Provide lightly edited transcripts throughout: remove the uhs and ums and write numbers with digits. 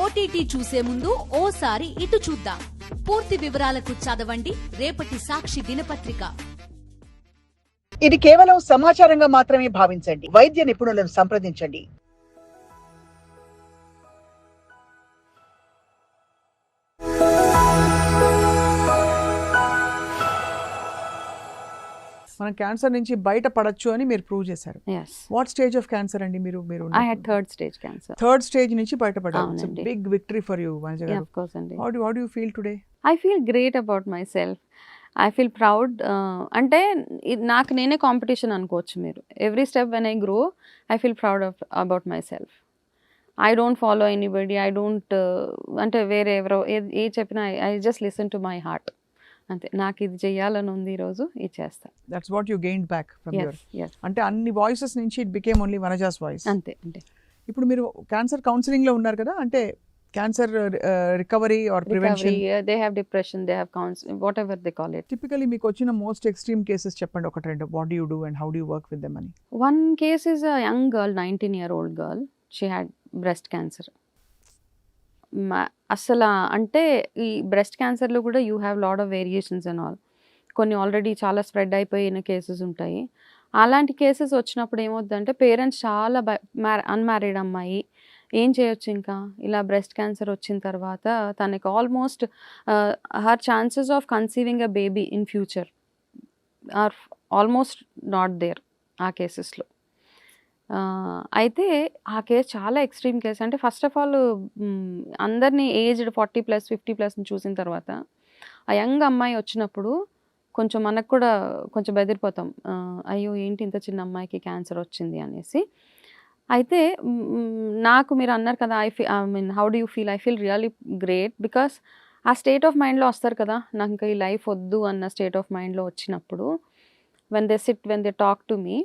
OTT చూసే ముందు ఓసారి ఇటు చూద్దాం. పూర్తి వివరాలకు చదవండి రేపటి సాక్షి దినపత్రిక. ఇది కేవలం సమాచారంగా మాత్రమే భావించండి. వైద్య నిపుణులను సంప్రదించండి. మనం క్యాన్సర్ నుంచి బయట పడొచ్చు అని మీరు ప్రూవ్ చేశారు. వాట్ స్టేజ్ ఆఫ్ క్యాన్సర్ అండి మీరు? I had third stage cancer. Third stage నుంచి బయటపడ్డారు. ఇట్స్ అవునండి. Big victory for you Vanaja Yeah, గారు. of course అండి. How do you feel today? I feel great about myself. I feel proud. అంటే నాకు నేనే కాంపిటీషన్ అనుకోవచ్చు మీరు. Every step when I grow I feel proud about my self. I don't follow anybody. I don't అంటే వేరే ఎవరో ఏ చెప్పినా I just listen to my heart. అంతే, నాకు ఇది చెయ్యాలని ఉంది, ఈరోజు ఇది చేస్తా. That's what you gained back from your. Yes. అంటే అన్ని వాయిసెస్ నుంచి it became only Vanaja's voice. అంతే అంతే. ఇప్పుడు మీరు క్యాన్సర్ కౌన్సిలింగ్ లో ఉన్నారు కదా, అంటే cancer recovery or prevention, they have depression, they have counselling, whatever they call it. Typically మీకు వచ్చిన మోస్ట్ ఎక్స్ట్రీమ్ కేసెస్ చెప్పండి ఒకటి రెండు. What do you do and how do you work with them అని? One case is a young girl, 19-year-old girl. She had breast cancer. అసలు అంటే ఈ breast క్యాన్సర్లో కూడా you have lot of variations and all. కొన్ని already చాలా spread అయిపోయిన cases ఉంటాయి. అలాంటి కేసెస్ వచ్చినప్పుడు ఏమవుతుందంటే పేరెంట్స్ చాలా అన్మ్యారీడ్ అమ్మాయి ఏం చేయొచ్చు, ఇంకా ఇలా బ్రెస్ట్ క్యాన్సర్ వచ్చిన తర్వాత తనకి almost her chances of conceiving a baby in future are almost not there ఆ కేసెస్లో. అయితే ఆ కేసు చాలా ఎక్స్ట్రీమ్ కేసు. అంటే ఫస్ట్ ఆఫ్ ఆల్ అందరినీ ఏజ్డ్ 40+, 50+ చూసిన తర్వాత ఆ యంగ్ అమ్మాయి వచ్చినప్పుడు కొంచెం మనకు కూడా కొంచెం బెదిరిపోతాం, అయ్యో ఏంటి ఇంత చిన్న అమ్మాయికి క్యాన్సర్ వచ్చింది అనేసి. అయితే నాకు మీరు అన్నారు కదా, I mean how do you feel? I feel really great because ఆ స్టేట్ ఆఫ్ మైండ్లో వస్తారు కదా, నాకు ఇంకా ఈ లైఫ్ వద్దు అన్న స్టేట్ ఆఫ్ మైండ్లో వచ్చినప్పుడు when they talk to me,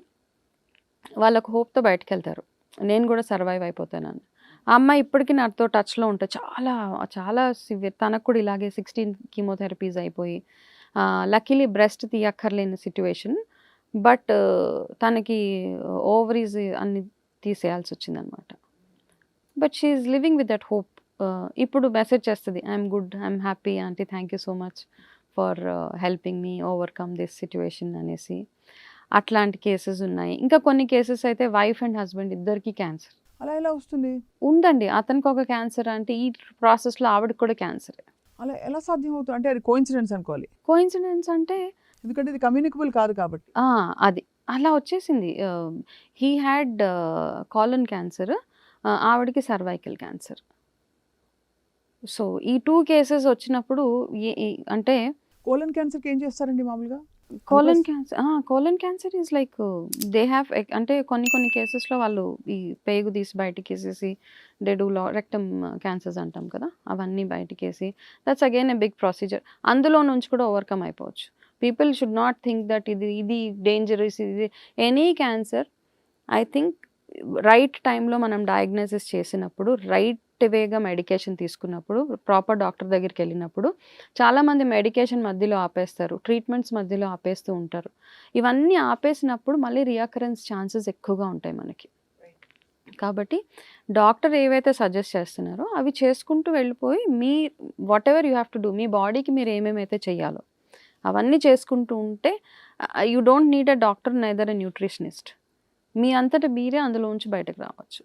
వాళ్ళకు హోప్తో బయటకు వెళ్తారు, నేను కూడా సర్వైవ్ అయిపోతానని. ఆ అమ్మాయి ఇప్పటికీ నాతో టచ్లో ఉంటుంది. చాలా చాలా సివియర్, తనకు కూడా ఇలాగే 16 కీమోథెరపీస్ అయిపోయి లక్కీలీ బ్రెస్ట్ తీయక్కర్లేని సిట్యువేషన్, బట్ తనకి ఓవరీస్ అన్ని తీసేయాల్సి వచ్చిందనమాట. But she is living with that hope. ఇప్పుడు మెసేజ్ చేస్తుంది, I'm good, I'm happy aunty, thank you so much for helping me overcome this situation అనేసి. అట్లాంటి కేసెస్ ఉన్నాయి. ఇంకా కొన్ని కేసెస్ అయితే వైఫ్ అండ్ హస్బెండ్ ఇద్దరికి క్యాన్సర్. అలా ఎలా వస్తుంది? ఉందండి, అతనికి ఒక క్యాన్సర్ అంటే ఈ ప్రాసెస్లో ఆవిడకి కూడా క్యాన్సర్. అలా ఎలా సాధ్యం అవుతుంది? అంటే అది కోఇన్సిడెన్స్ అనుకోవాలి. కోఇన్సిడెన్స్ అంటే ఎందుకంటే ఇది కమ్యూనికబుల్ కాదు కాబట్టి. అది అలా వచ్చేసింది. హీ హ్యాడ్ కాలన్ క్యాన్సర్, ఆవిడకి సర్వైకల్ క్యాన్సర్. సో ఈ 2 కేసెస్ వచ్చినప్పుడు అంటే కోలన్ క్యాన్సర్కి ఏం చేస్తారండి మామూలుగా? Colon cancer is like they have, అంటే కొన్ని కేసెస్లో వాళ్ళు ఈ పేగు తీసి బయటికి వేసేసి దే డూ రెక్టమ్ క్యాన్సర్స్ అంటాం కదా, అవన్నీ బయటికి వేసి that's again a big procedure. అందులో నుంచి కూడా ఓవర్కమ్ అయిపోవచ్చు. People should not think that ఇది డేంజరస్. ఇది any cancer I think right టైంలో మనం డయాగ్నోసిస్ చేసినప్పుడు, రైట్ వేగా మెడికేషన్ తీసుకున్నప్పుడు, ప్రాపర్ డాక్టర్ దగ్గరికి వెళ్ళినప్పుడు, చాలామంది మెడికేషన్ మధ్యలో ఆపేస్తారు, ట్రీట్మెంట్స్ మధ్యలో ఆపేస్తూ ఉంటారు. ఇవన్నీ ఆపేసినప్పుడు మళ్ళీ రియాకరెన్స్ ఛాన్సెస్ ఎక్కువగా ఉంటాయి మనకి. కాబట్టి డాక్టర్ ఏవైతే సజెస్ట్ చేస్తున్నారో అవి చేసుకుంటూ వెళ్ళిపోయి మీ whatever you have to do, మీ బాడీకి మీరు ఏమేమైతే చేయాలో అవన్నీ చేసుకుంటూ ఉంటే you don't need a doctor neither a nutritionist. మీ అంతటా మీరే అందులోంచి బయటకు రావచ్చు.